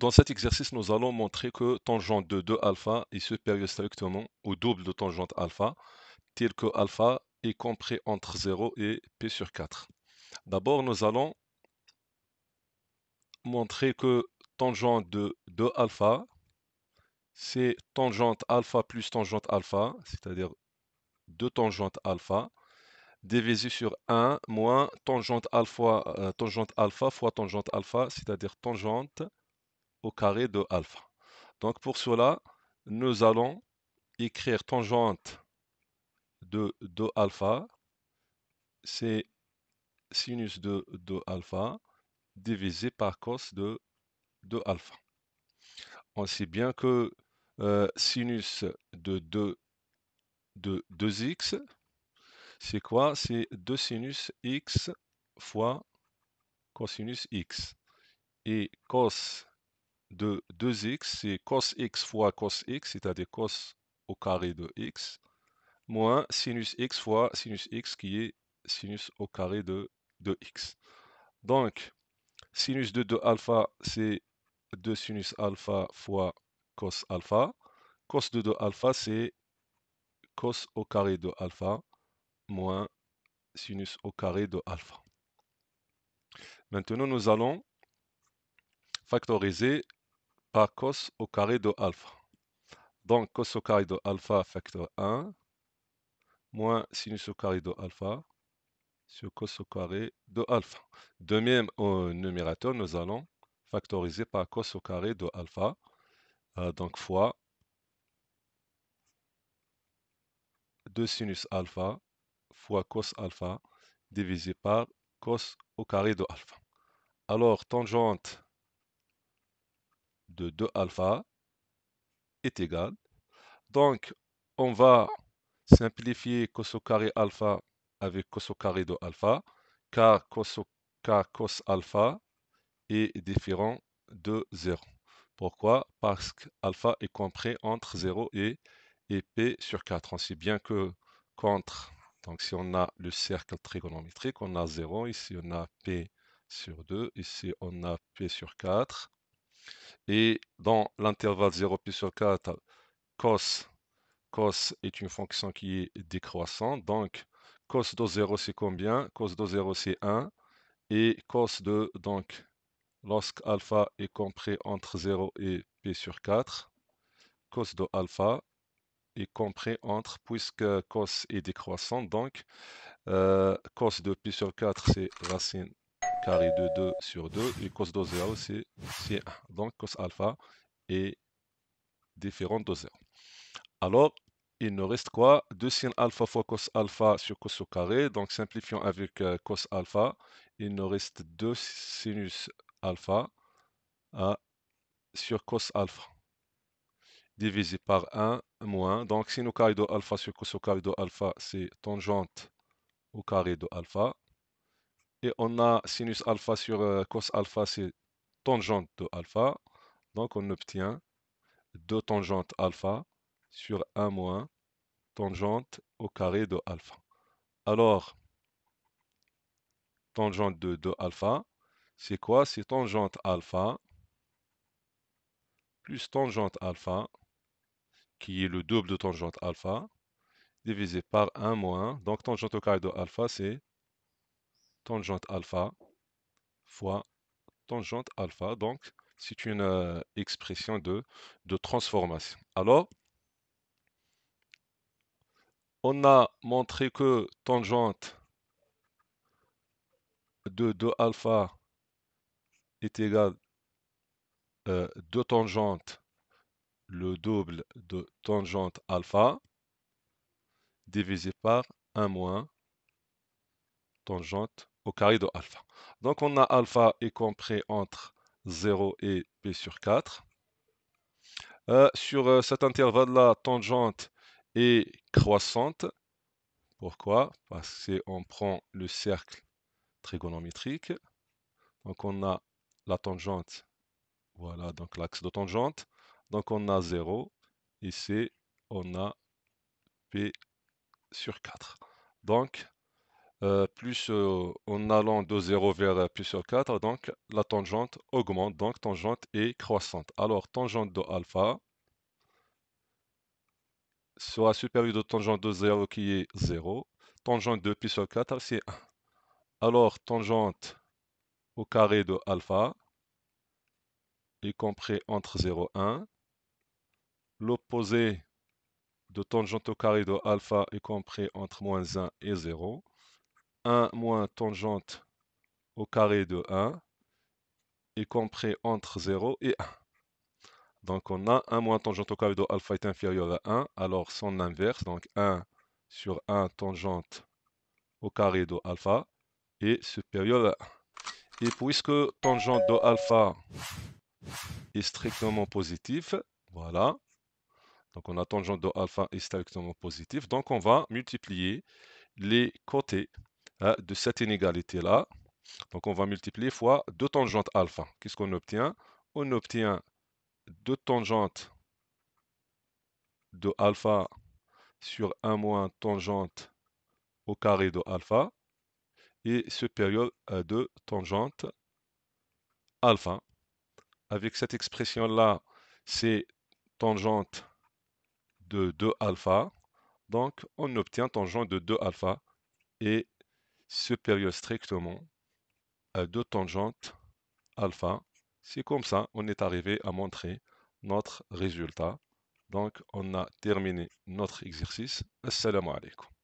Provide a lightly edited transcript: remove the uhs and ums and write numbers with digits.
Dans cet exercice, nous allons montrer que tangente de 2 alpha est supérieure strictement au double de tangente alpha, tel que alpha est compris entre 0 et p sur 4. D'abord, nous allons montrer que tangente de 2 alpha, c'est tangente alpha plus tangente alpha, c'est-à-dire 2 tangentes alpha, divisé sur 1 moins tangente alpha fois tangente alpha, c'est-à-dire tangente au carré de alpha. Donc pour cela, nous allons écrire tangente de 2 alpha, c'est sinus de 2 alpha divisé par cos de 2 alpha. On sait bien que sinus de 2x, c'est quoi? C'est 2 sinus x fois cosinus x. Et cos de 2x, c'est cos x fois cos x, c'est-à-dire cos au carré de x, moins sinus x fois sinus x qui est sinus au carré de x. Donc, sinus de 2 alpha, c'est 2 sinus alpha fois cos alpha. Cos de 2 alpha, c'est cos au carré de alpha moins sinus au carré de alpha. Maintenant, nous allons factoriser par cos au carré de alpha. Donc, cos au carré de alpha facteur 1 moins sinus au carré de alpha sur cos au carré de alpha. De même, au numérateur, nous allons factoriser par cos au carré de alpha, donc fois 2 sinus alpha fois cos alpha divisé par cos au carré de alpha. Alors, tangente de 2 alpha est égale. Donc, on va simplifier cos au carré alpha avec cos au carré de alpha, car cos alpha est différent de 0. Pourquoi? Parce qu'alpha est compris entre 0 et p sur 4. On sait bien que contre, donc si on a le cercle trigonométrique, on a 0, ici on a p sur 2, ici on a p sur 4. Et dans l'intervalle 0, p sur 4, cos est une fonction qui est décroissante. Donc, cos de 0, c'est combien? Cos de 0, c'est 1. Et cos de, donc, lorsque alpha est compris entre 0 et p sur 4, cos de alpha est compris entre, puisque cos est décroissante, donc cos de p sur 4, c'est racine carrée de 2 sur 2, et cos de 0, c'est 1. Donc cos alpha est différent de 0. Alors, il nous reste quoi? 2 sin alpha fois cos alpha sur cos au carré. Donc, simplifions avec cos alpha. Il nous reste 2 sinus alpha sur cos alpha divisé par 1 moins. Donc, sin au carré de alpha sur cos au carré de alpha, c'est tangente au carré de alpha. Et on a sinus alpha sur cos alpha, c'est tangente de alpha. Donc, on obtient 2 tangentes alpha sur 1 moins tangente au carré de alpha. Alors, tangente de alpha, c'est quoi? C'est tangente alpha plus tangente alpha, qui est le double de tangente alpha, divisé par 1 moins. Donc, tangente au carré de alpha, c'est tangente alpha fois tangente alpha. Donc, c'est une expression de transformation. Alors, on a montré que tangente de 2 alpha est égale 2 tangentes, le double de tangente alpha, divisé par 1 moins tangente au carré de alpha. Donc on a alpha est compris entre 0 et p sur 4. Sur cet intervalle-là, tangente est croissante. Pourquoi? Parce qu'on prend le cercle trigonométrique. Donc on a la tangente, voilà, donc l'axe de tangente. Donc on a 0. Ici, on a p sur 4. Donc, plus en allant de 0 vers puissance 4, donc la tangente augmente, donc tangente est croissante. Alors tangente de alpha sera supérieure de tangente de 0 qui est 0. Tangente de puissance 4 c'est 1. Alors tangente au carré de alpha, y compris entre 0 et 1. L'opposé de tangente au carré de alpha est compris entre moins 1 et 0. 1 moins tangente au carré de 1 est compris entre 0 et 1. Donc on a 1 moins tangente au carré de alpha est inférieur à 1, alors son inverse, donc 1 sur 1 tangente au carré de alpha est supérieur à 1. Et puisque tangente de alpha est strictement positif, voilà, donc on a tangente de alpha est strictement positif, donc on va multiplier les côtés de cette inégalité-là. Donc on va multiplier fois 2 tangentes alpha. Qu'est-ce qu'on obtient? On obtient 2 tangentes de alpha sur 1 moins tangente au carré de alpha est supérieur à 2 tangente alpha. Avec cette expression-là, c'est tangente de 2 alpha. Donc on obtient tangente de 2 alpha est supérieur strictement à 2 tangentes alpha. C'est comme ça, on est arrivé à montrer notre résultat. Donc, on a terminé notre exercice. Assalamu alaikum.